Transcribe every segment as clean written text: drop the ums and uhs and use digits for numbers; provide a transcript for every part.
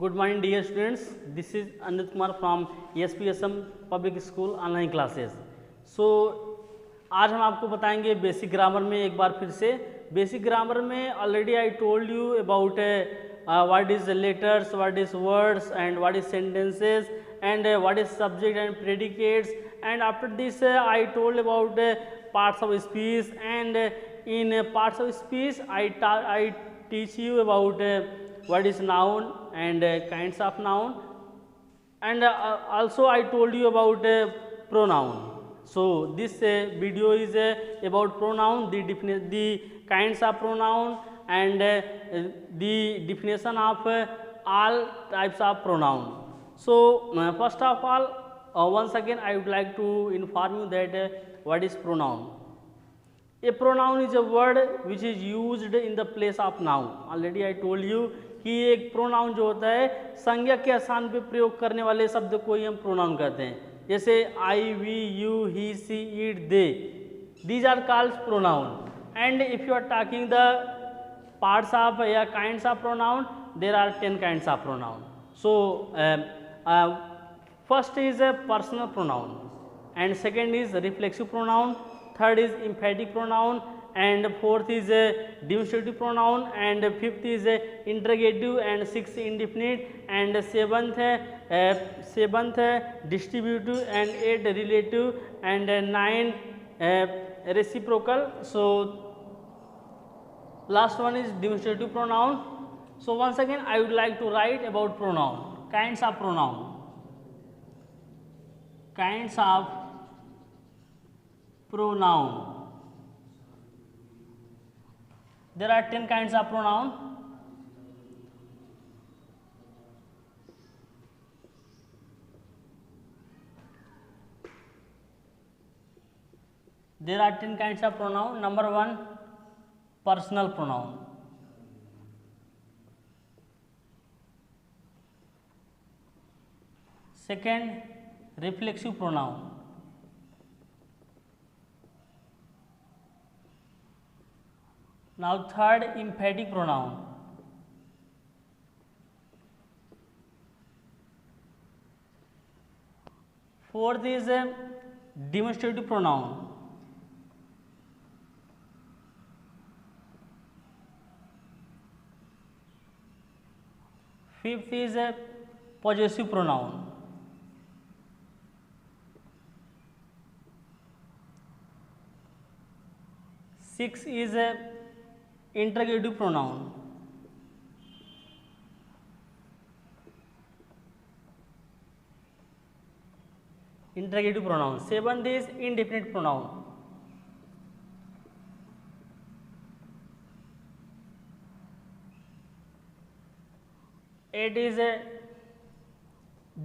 Good morning dear students, this is Anit Kumar from ESPSM public school online classes. So आज हम आपको बताएंगे basic grammar में एक बार फिर से। बेसिक ग्रामर में already I told you about what is letters, what is words and what is sentences and what is subject and predicates, and after this I told about parts of speech, and in parts of speech I teach you about what is noun and kinds of noun, and also I told you about pronoun. So this video is about pronoun, the kinds of pronoun, and the definition of all types of pronoun. So first of all, once again I would like to inform you that what is pronoun. A pronoun is a word which is used in the place of noun. Already I told you कि एक pronoun जो होता है संज्ञा के स्थान पे प्रयोग करने वाले शब्द को ही हम प्रोनाउन कहते हैं। जैसे I, we, you, he, she, it, they, these are called pronoun. And if you are talking the parts of या kinds of pronoun, there are 10 kinds of pronoun. So first is a personal pronoun, and second is reflexive pronoun, third is emphatic pronoun, and fourth is a demonstrative pronoun, and fifth is a interrogative, and sixth indefinite, and seventh distributive, and eighth relative, and nine reciprocal. So last one is demonstrative pronoun. So once again I would like to write about pronoun, kinds of pronoun. Kinds of pronoun. There are 10 kinds of pronoun. There are 10 kinds of pronoun. Number 1, personal pronoun. Second, reflexive pronoun. Now third, emphatic pronoun. Fourth is a demonstrative pronoun. Fifth is a possessive pronoun. Sixth is a interrogative pronoun. Interrogative pronoun. Seventh is indefinite pronoun. Eight is a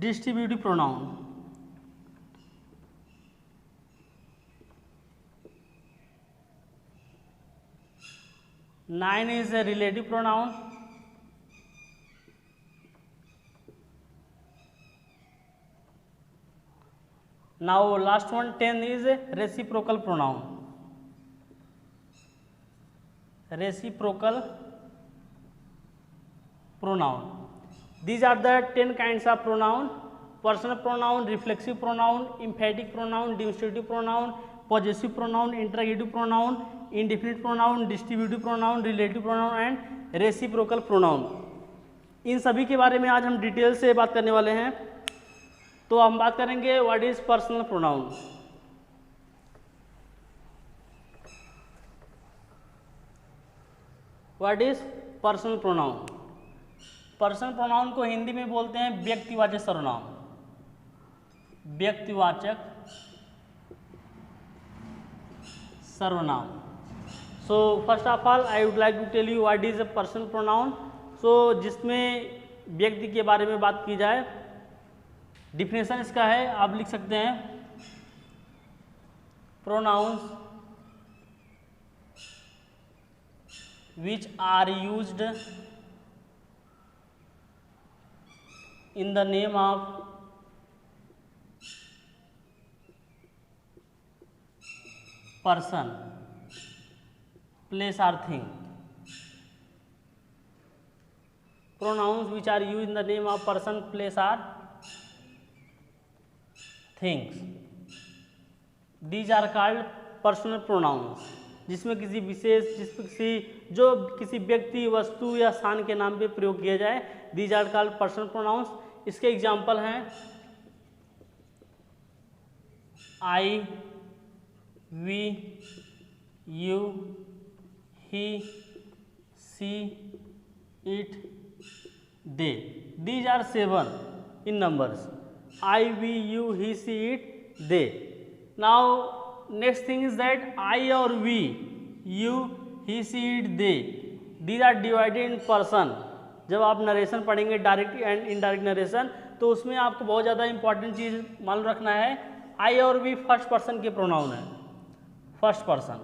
distributive pronoun. Nine is a relative pronoun. Now last one, 10 is a reciprocal pronoun. Reciprocal pronoun. These are the 10 kinds of pronoun: personal pronoun, reflexive pronoun, emphatic pronoun, demonstrative pronoun, possessive pronoun, interrogative pronoun, indefinite pronoun, distributive pronoun, relative pronoun and reciprocal pronoun. इन सभी के बारे में आज हम detail से बात करने वाले हैं। तो हम बात करेंगे what is personal pronoun. What is personal pronoun? Personal pronoun को हिंदी में बोलते हैं व्यक्तिवाचक सर्वनाम। व्यक्तिवाचक सर्वनाम। So first of all I would like to tell you what is a personal pronoun. So जिसमें व्यक्ति के बारे में बात की जाए, डिफिनेशन इसका है, आप लिख सकते हैं pronouns which are used in the name of person, place or thing. pronouns which are used in the name of person, place or things. These are called personal pronouns, जिसमें किसी विशेष जो किसी व्यक्ति, वस्तु या स्थान के नाम पे प्रयोग किया जाए. These are called personal pronouns. इसके एग्जाम्पल हैं I, we, you, he, she, it, they. These are 7 in numbers. I, we, you, he, she, it, they. Now next thing is that I or we, you, he, she, it, they. These are divided in person. जब आप narration पढ़ेंगे, direct and indirect narration, तो उसमें आपको बहुत ज़्यादा important चीज़ मालूम रखना है. आई और वी फर्स्ट पर्सन के प्रोनाउन है, first person.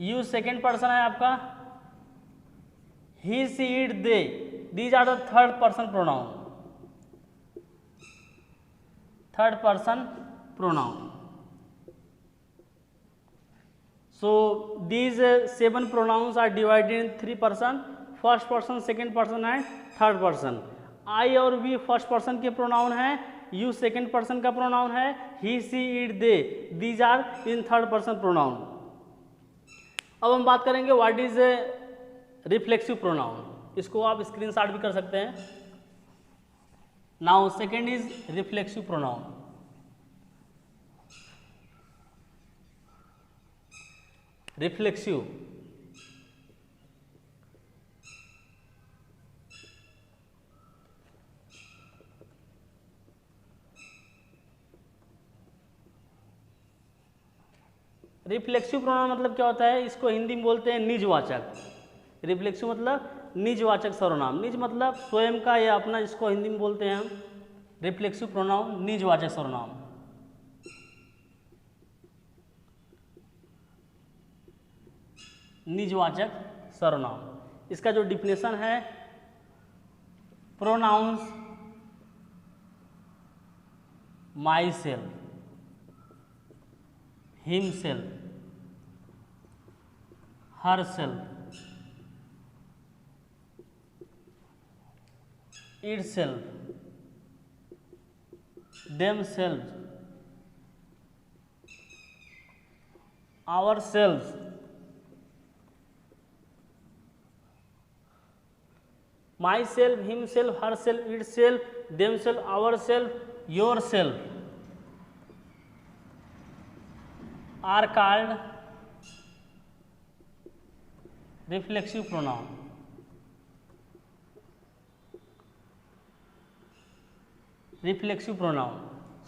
You second person है आपका. He, she, it, they, these are the third person pronoun. Third person pronoun. So these 7 pronouns are divided in 3 person, first person, second person and third person. I और we first person के pronoun है, you second person का pronoun है, he, she, it, they, these are in third person pronoun. अब हम बात करेंगे what is reflexive pronoun. इसको आप स्क्रीनशॉट भी कर सकते हैं. Now second is reflexive pronoun. Reflexive reflexive pronoun मतलब क्या होता है, इसको हिंदी में बोलते हैं निजवाचक. रिफ्लेक्सिव मतलब निजवाचक सर्वनाम. निज मतलब स्वयं का या अपना, जिसको हिंदी में बोलते हैं हम रिफ्लेक्सिव प्रोनाउन, निजवाचक सर्वनाम. निजवाचक सर्वनाम. इसका जो डिफिनेशन है, pronouns myself, himself, herself, itself, themself, ourself, myself, himself, herself, itself, themself, ourself, yourself are called reflexive pronoun. Reflexive pronoun.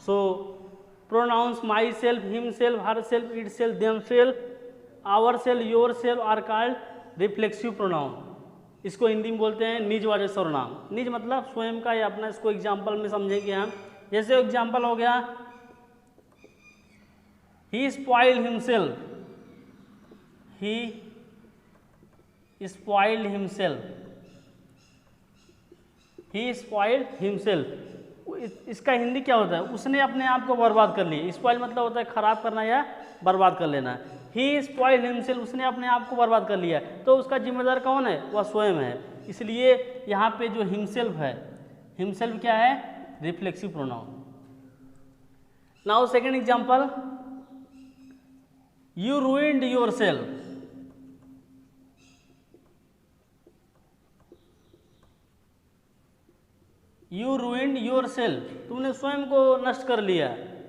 So pronouns myself, himself, herself, itself, themself, ourself, yourself are called reflexive pronoun. इसको हिंदी में बोलते हैं निजवाचक सर्वनाम. निज मतलब स्वयं का या अपना. इसको एग्जाम्पल में समझेंगे हम. जैसे एग्जाम्पल हो गया, ही स्पॉइल्ड हिमसेल्फ, ही स्पॉइल्ड हिमसेल्फ, ही स्पॉइल्ड हिमसेल्फ. इसका हिंदी क्या होता है, उसने अपने आप को बर्बाद कर लिया. स्पॉइल मतलब होता है खराब करना या बर्बाद कर लेना. ही स्पॉइल्ड हिमसेल्फ, उसने अपने आप को बर्बाद कर लिया. तो उसका जिम्मेदार कौन है, वह स्वयं है. इसलिए यहाँ पे जो हिमसेल्फ है, हिमसेल्फ क्या है, reflexive pronoun. Now second example, you ruined your self. You ruined your self, तुमने स्वयं को नष्ट कर लिया.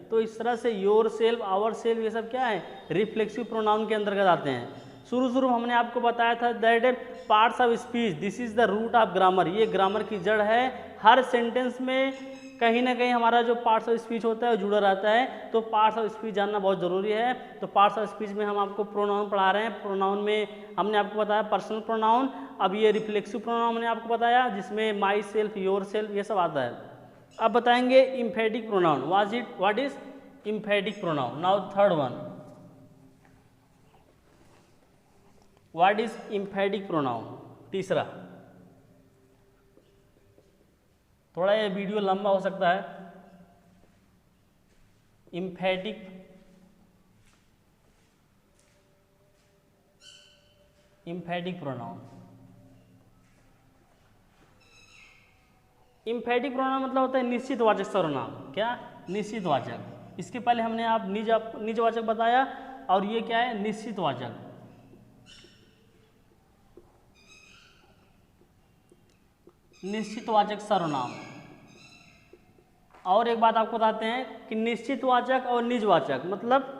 तो इस तरह से योर सेल्फ, आवर सेल्फ, ये सब क्या है, रिफ्लेक्सिव प्रोनाउन के अंतर्गत आते हैं. शुरू में हमने आपको बताया था that parts of speech, this is the root of grammar. ये ग्रामर की जड़ है. हर सेंटेंस में कहीं ना कहीं हमारा जो पार्ट्स ऑफ स्पीच होता है वो जुड़ा रहता है. तो पार्ट्स ऑफ स्पीच जानना बहुत ज़रूरी है. तो पार्ट्स ऑफ स्पीच में हम आपको प्रोनाउन पढ़ा रहे हैं. प्रोनाउन में हमने आपको बताया पर्सनल प्रोनाउन. अब ये रिफ्लेक्सिव प्रोनाउन हमने आपको बताया, जिसमें माई सेल्फ, योर सेल्फ, ये सब आता है. अब बताएंगे emphatic pronoun. What is emphatic pronoun. Now third one, what is emphatic pronoun. तीसरा, थोड़ा ये वीडियो लंबा हो सकता है. Emphatic pronoun. इम्फेटिक प्रोनाउन मतलब होता है निश्चित वाचक सर्वनाम। क्या? निश्चित वाचक। इसके पहले हमने आप निजवाचक बताया, और ये क्या है? निश्चित वाचक। निश्चित वाचक सर्वनाम। और एक बात आपको बताते हैं कि निश्चित वाचक और निजवाचक मतलब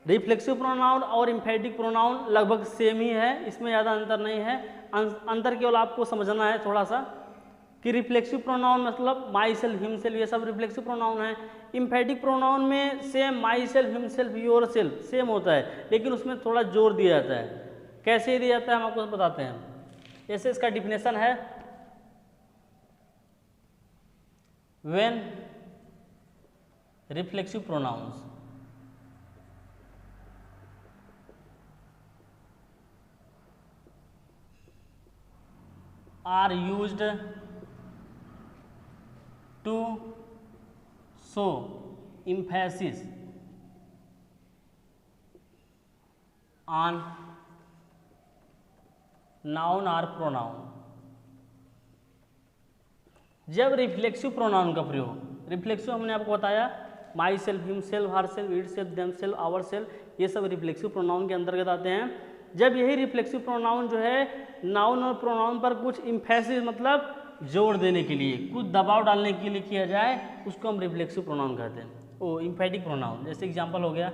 रिफ्लेक्सिव प्रोनाउन और इम्फेटिक प्रोनाउन लगभग सेम ही है, इसमें ज़्यादा अंतर नहीं है। अंतर केवल आपको समझना है थोड़ा सा कि रिफ्लेक्सिव प्रोनाउन मतलब माई सेल्फ, हिम सेल्फ, ये सब रिफ्लेक्सिव प्रोनाउन है। इम्फेटिक प्रोनाउन में same my self, him self, your self same होता है, लेकिन उसमें थोड़ा जोर दिया जाता है। कैसे दिया जाता है हम आपको बताते हैं। जैसे इसका डिफिनेशन है, when reflexive pronouns are used to show emphasis on noun or pronoun। जब रिफ्लेक्सिव प्रोनाउन का प्रयोग, रिफ्लेक्सिव हमने आपको बताया myself, himself, herself, itself, themself, ourself, ये सब रिफ्लेक्सिव प्रोनाउन के अंतर्गत आते हैं। जब यही रिफ्लेक्सिव प्रोनाउन जो है नाउन और प्रोनाउन पर कुछ इम्फेसिस मतलब जोर देने के लिए, कुछ दबाव डालने के लिए किया जाए, उसको हम रिफ्लेक्सिव प्रोनाउन कहते हैं। ओ इम्फेटिक प्रोनाउन, जैसे एग्जांपल हो गया,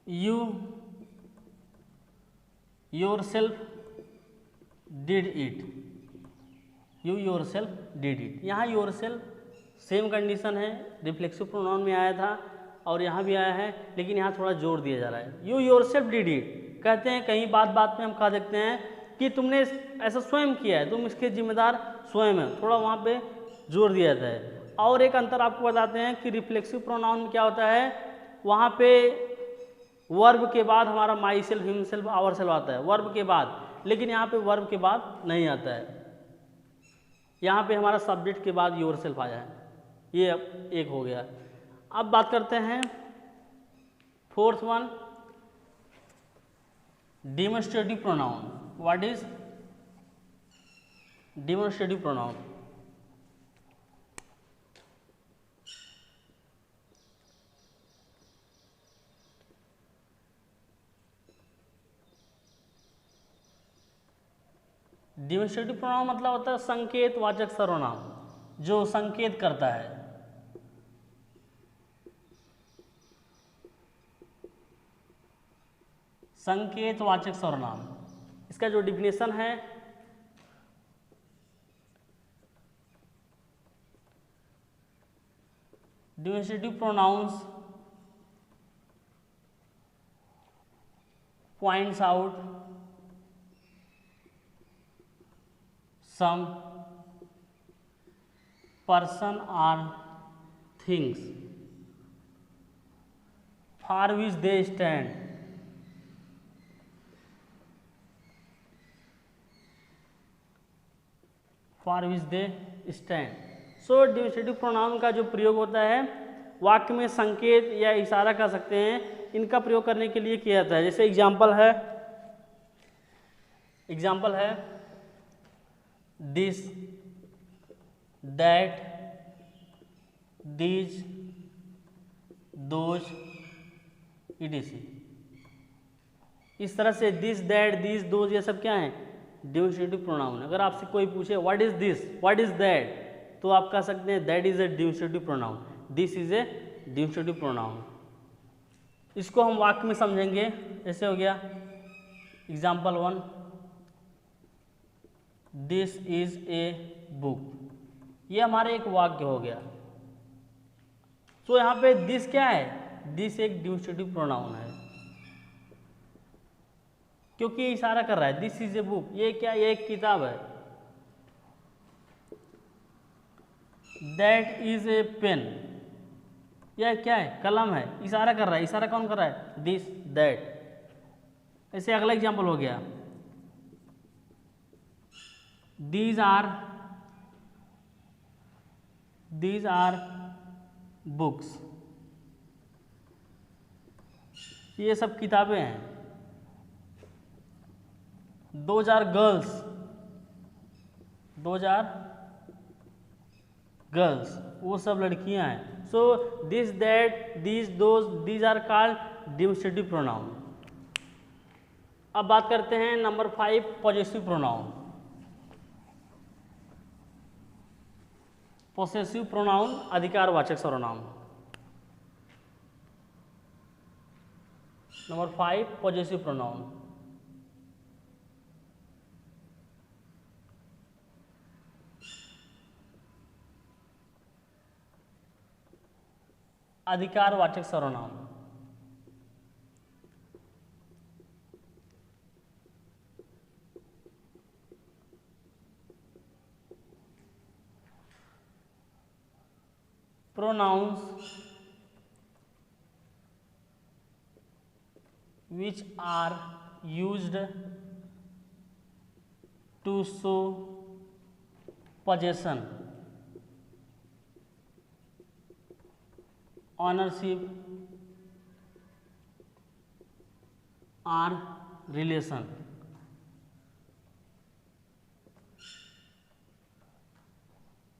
you yourself did it, you yourself did it. यहाँ योरसेल्फ सेम कंडीशन है, रिफ्लेक्सिव प्रोनाउन में आया था और यहाँ भी आया है, लेकिन यहाँ थोड़ा जोर दिया जा रहा है। यू योरसेल्फ डिड इट कहते हैं, कहीं बात बात में हम कह देखते हैं कि तुमने ऐसा स्वयं किया है, तुम इसके जिम्मेदार स्वयं है, थोड़ा वहाँ पे जोर दिया जाता है। और एक अंतर आपको बताते हैं कि रिफ्लेक्सिव प्रोनाउन में क्या होता है, वहाँ पे वर्ब के बाद हमारा myself, himself, ourself आता है वर्ब के बाद, लेकिन यहाँ पे वर्ब के बाद नहीं आता है, यहाँ पे हमारा सब्जेक्ट के बाद योर सेल्फ आया है। ये एक हो गया। अब बात करते हैं fourth one, demonstrative pronoun. What is demonstrative pronoun? Demonstrative pronoun मतलब होता है संकेत वाचक सर्वनाम, जो संकेत करता है। संकेत वाचक सर्वनाम, इसका जो डिफिनेशन है, demonstrative pronouns points out some person or things for which they stand, for which they stand। So demonstrative pronoun का जो प्रयोग होता है वाक्य में संकेत या इशारा कर सकते हैं, इनका प्रयोग करने के लिए किया जाता है। जैसे एग्जाम्पल है this, that, these, those, etc। इस तरह से दिस, दैट, दीज, दोज ये सब क्या है? Demonstrative pronoun. अगर आपसे कोई पूछे what is this, what is that, तो आप कह सकते हैं that is a demonstrative pronoun, this is a demonstrative pronoun. इसको हम वाक्य में समझेंगे। जैसे हो गया example 1, this is a book, ये हमारे एक वाक्य हो गया। तो यहाँ पे दिस क्या है? दिस एक डेमोन्स्ट्रेटिव प्रोनाउन है, क्योंकि ये इशारा कर रहा है दिस इज ए बुक, ये क्या? ये एक किताब है। दैट इज ए पेन, यह क्या है? कलम है, इशारा कर रहा है। इशारा कौन कर रहा है? This, that. ऐसे अगला एग्जाम्पल हो गया, these are books, ये सब किताबें हैं। those are girls, those are girls, वो सब लड़कियां हैं। So this, that, these, those, these are called demonstrative pronoun. अब बात करते हैं number 5 possessive pronoun. Possessive pronoun अधिकारवाचक सर्वनाम। Number 5 possessive pronoun. अधिकारवाचक सर्वनाम। pronouns which are used to show possession, ownership or relation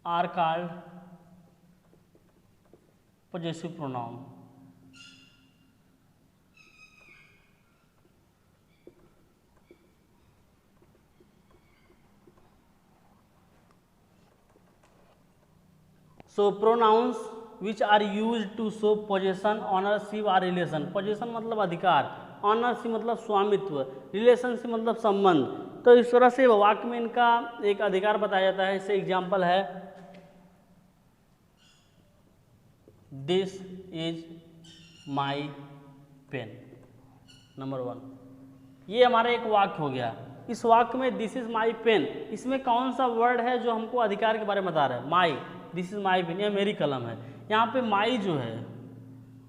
are called possessive pronoun। So pronouns which are used to show possession, ownership or relation। possession मतलब अधिकार, ownership मतलब स्वामित्व, relationship मतलब संबंध। तो इस तरह से वाक्य में इनका एक अधिकार बताया जाता है। इससे एग्जाम्पल है this is my pen. Number 1, ये हमारा एक वाक्य हो गया। इस वाक्य में दिस इज माई पेन, इसमें कौन सा वर्ड है जो हमको अधिकार के बारे में बता रहा है? माई, दिस इज माई पेन, यह मेरी कलम है। यहाँ पे माई जो है,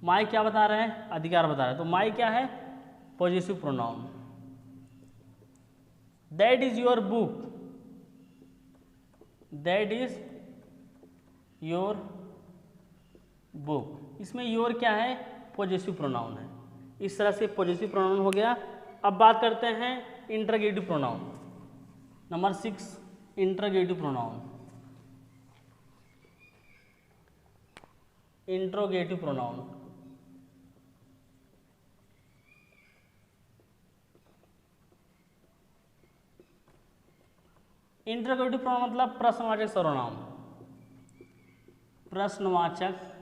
माई क्या बता रहे हैं? अधिकार बता रहे हैं। तो माई क्या है? Possessive pronoun. That is your book, that is your book, इसमें योर क्या है? पॉजेसिव प्रोनाउन है। इस तरह से पॉजेसिव प्रोनाउन हो गया। अब बात करते हैं interrogative pronoun. Number 6 interrogative pronoun. Interrogative pronoun. Interrogative pronoun मतलब प्रश्नवाचक सर्वनाम। प्रश्नवाचक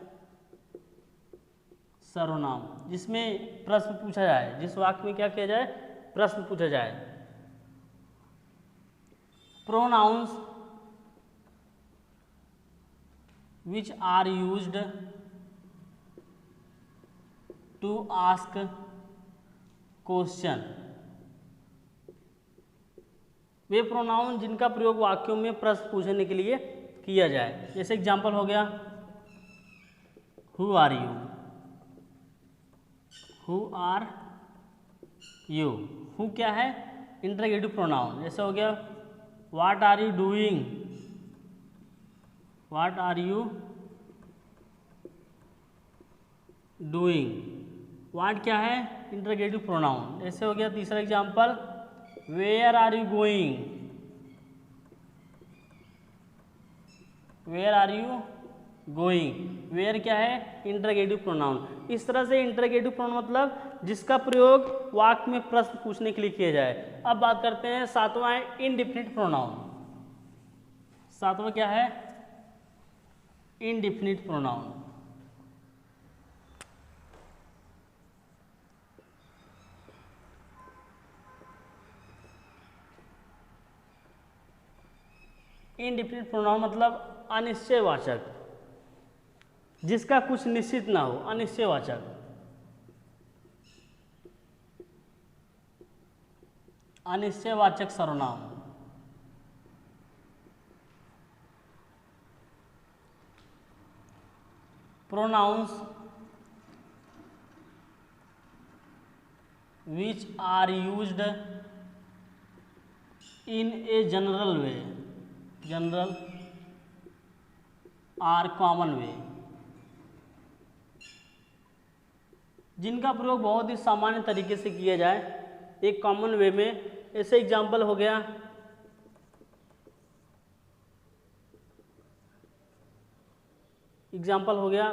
सर्वनाम जिसमें प्रश्न पूछा जाए, जिस वाक्य में क्या किया जाए? प्रश्न पूछा जाए। Pronouns which are used to ask question, वे प्रोनाउन जिनका प्रयोग वाक्यों में प्रश्न पूछने के लिए किया जाए। जैसे एग्जाम्पल हो गया who are you, who are you. Who क्या है? Interrogative pronoun. जैसे हो गया what are you doing, what are you doing. What क्या है? Interrogative pronoun. ऐसे हो गया तीसरा example where are you going, where are you going. Where क्या है? Interrogative pronoun. इस तरह से इंटरोगेटिव प्रोनाउन मतलब जिसका प्रयोग वाक्य में प्रश्न पूछने के लिए किया जाए। अब बात करते हैं सातवां है इनडिफिनिट प्रोनाउन। सातवां क्या है? Indefinite pronoun. इनडिफिनिट प्रोनाउन मतलब अनिश्चयवाचक, जिसका कुछ निश्चित ना हो, अनिश्चयवाचक। अनिश्चयवाचक सर्वनाम। Pronouns which are used in a general way, general or common way, जिनका प्रयोग बहुत ही सामान्य तरीके से किया जाए, एक कॉमन वे में। ऐसे एग्जाम्पल हो गया एग्जाम्पल हो गया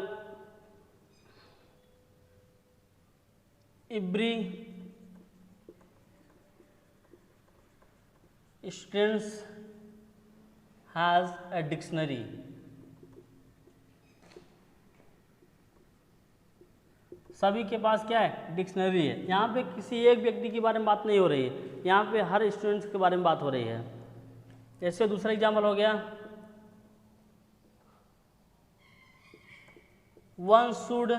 every students has a dictionary. सभी के पास क्या है, डिक्शनरी है। यहाँ पे किसी एक व्यक्ति के बारे में बात नहीं हो रही है, यहाँ पे हर स्टूडेंट्स के बारे में बात हो रही है। जैसे दूसरा एग्जाम्पल हो गया one should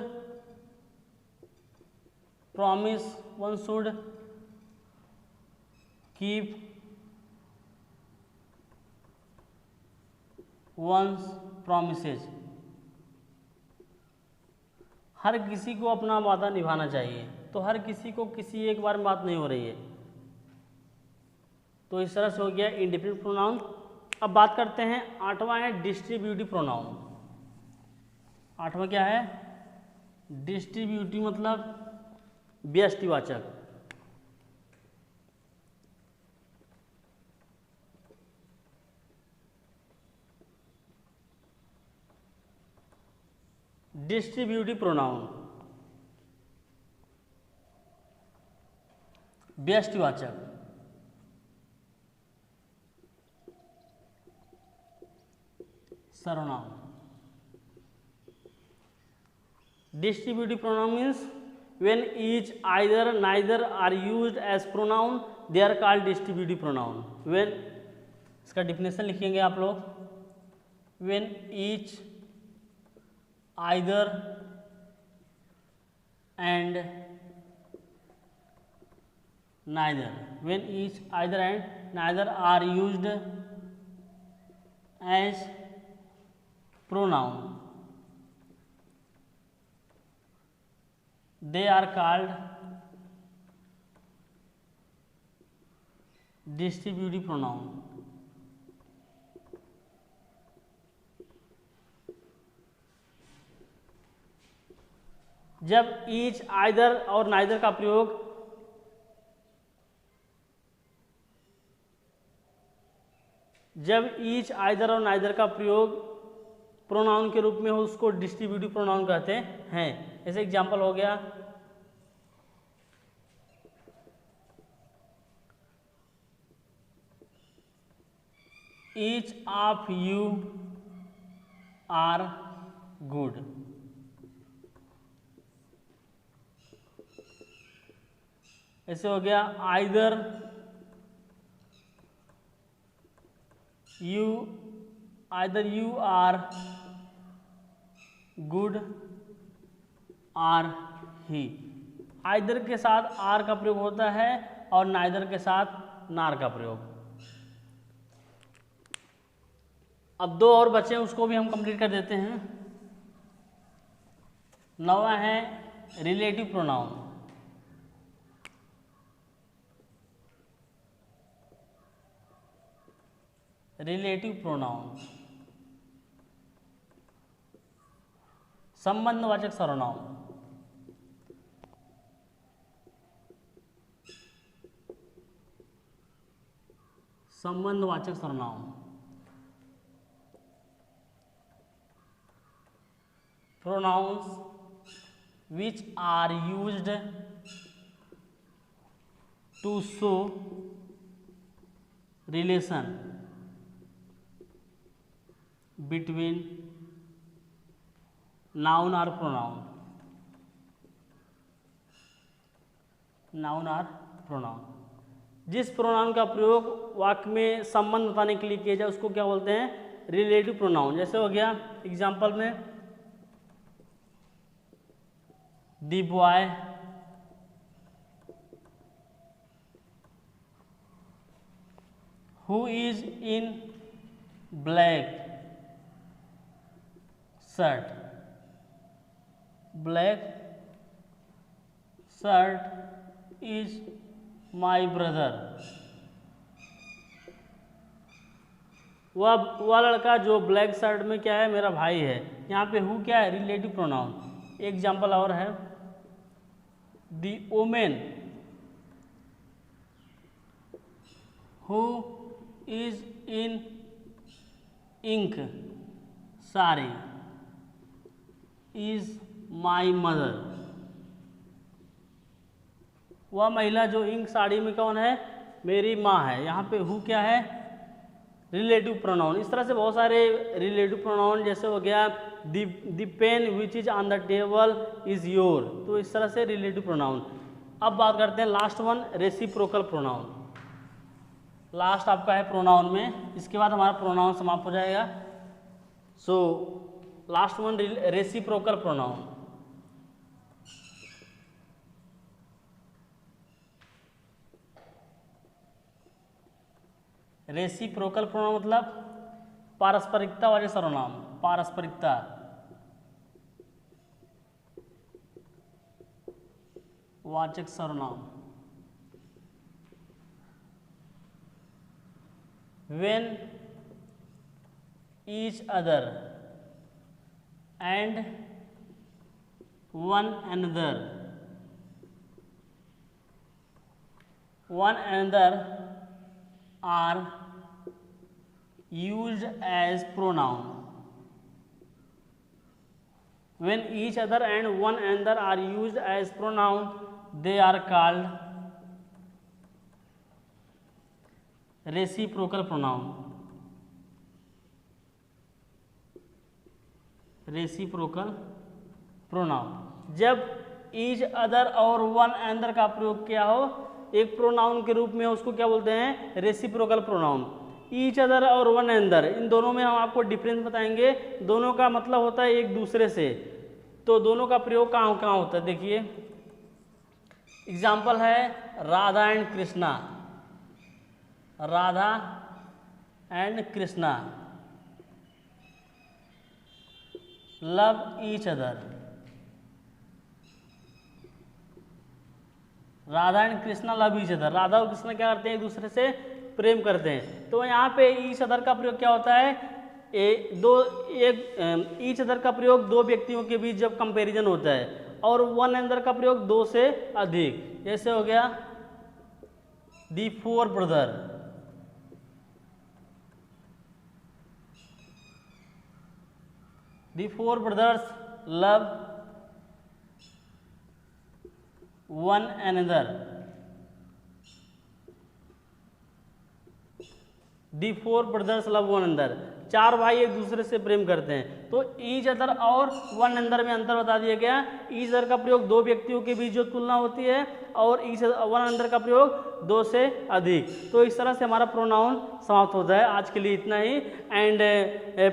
promise, one should keep one's promises. हर किसी को अपना वादा निभाना चाहिए, तो हर किसी को किसी एक बार में बात नहीं हो रही है। तो इस तरह से हो गया इंडिफिनिट प्रोनाउन। अब बात करते हैं, आठवां है डिस्ट्रीब्यूटिव प्रोनाउन। आठवां क्या है, डिस्ट्रीब्यूटिव मतलब व्यष्टिवाचक। डिस्ट्रीब्यूटिव प्रोनाउन व्यष्टिवाचक। सर्वनाम। Distributive pronoun means when each, either, neither are used as pronoun, they are called distributive pronoun. when, इसका डिफिनेशन लिखेंगे आप लोग, when each, either and neither, when each, either and neither are used as pronoun, they are called distributive pronoun. जब each, either और neither का प्रयोग pronoun के रूप में हो, उसको डिस्ट्रीब्यूटिव प्रोनाउन कहते हैं। जैसे एग्जांपल हो गया each of you are good. ऐसे हो गया either you are good or he. Either के साथ आर का प्रयोग होता है और नाइदर के साथ नार का प्रयोग। अब दो और बचे हैं, उसको भी हम कंप्लीट कर देते हैं। नौवां है रिलेटिव प्रोनाउन। रिलेटिव प्रोनाउन संबंधवाचक सर्वनाम। संबंधवाचक सर्वनाम pronouns which are used to show relation between noun or pronoun। Noun और प्रोनाउन, जिस प्रोनाउन का प्रयोग वाक्य में संबंध बताने के लिए किया जाए उसको क्या बोलते हैं, रिलेटिव प्रोनाउन। जैसे हो गया एग्जांपल में the boy who is in black shirt. Black shirt is my brother. वह लड़का जो ब्लैक शर्ट में क्या है, मेरा भाई है। यहाँ पे हु क्या है, रिलेटिव प्रोनाउन। एग्जाम्पल और है the women who is in pink sari is my mother. वह महिला जो इंक साड़ी में कौन है, मेरी माँ है। यहाँ पे हु क्या है, रिलेटिव प्रोनाउन। इस तरह से बहुत सारे रिलेटिव प्रोनाउन, जैसे हो गया the pen which is on the table is your. तो इस तरह से रिलेटिव प्रोनाउन। अब बात करते हैं last one, reciprocal pronoun. Last आपका है प्रोनाउन में, इसके बाद हमारा प्रोनाउन समाप्त हो जाएगा। So last one, reciprocal pronoun. Reciprocal pronoun मतलब पारस्परिकता वाले सर्वनाम, पारस्परिकता। वाचक सर्वनाम। when each other and one another are used as pronoun. When each other and one another are used as pronoun, they are called reciprocal pronoun. Reciprocal pronoun जब each other और one another का प्रयोग किया हो एक pronoun के रूप में, उसको क्या बोलते हैं, रेसिप्रोकल प्रोनाउन। ईच अदर और वन अनदर, इन दोनों में हम आपको डिफरेंस बताएंगे। दोनों का मतलब होता है एक दूसरे से, तो दोनों का प्रयोग कहाँ कहाँ होता है। देखिए एग्जाम्पल है Radha and Krishna. Radha and Krishna love each other. Radha and Krishna love each other. Radha और कृष्णा क्या करते हैं, एक दूसरे से प्रेम करते हैं। तो यहाँ पे ईच अदर का प्रयोग क्या होता है, ईच अदर का प्रयोग दो व्यक्तियों के बीच जब कंपैरिजन होता है, और वन अनदर का प्रयोग दो से अधिक। जैसे हो गया the four brother. The four brothers love one another. The four brothers love one another. चार भाई एक दूसरे से प्रेम करते हैं। तो ईच अदर और वन अनदर में अंतर बता दिया गया। ईच अदर का प्रयोग दो व्यक्तियों के बीच जो तुलना होती है, और ईच वन अनदर का प्रयोग दो से अधिक। तो इस तरह से हमारा प्रोनाउन समाप्त होता है। आज के लिए इतना ही। And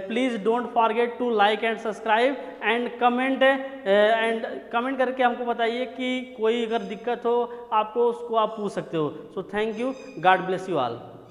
please don't forget to like and subscribe and comment करके हमको बताइए कि कोई अगर दिक्कत हो आपको, उसको आप पूछ सकते हो। So thank you, God bless you all.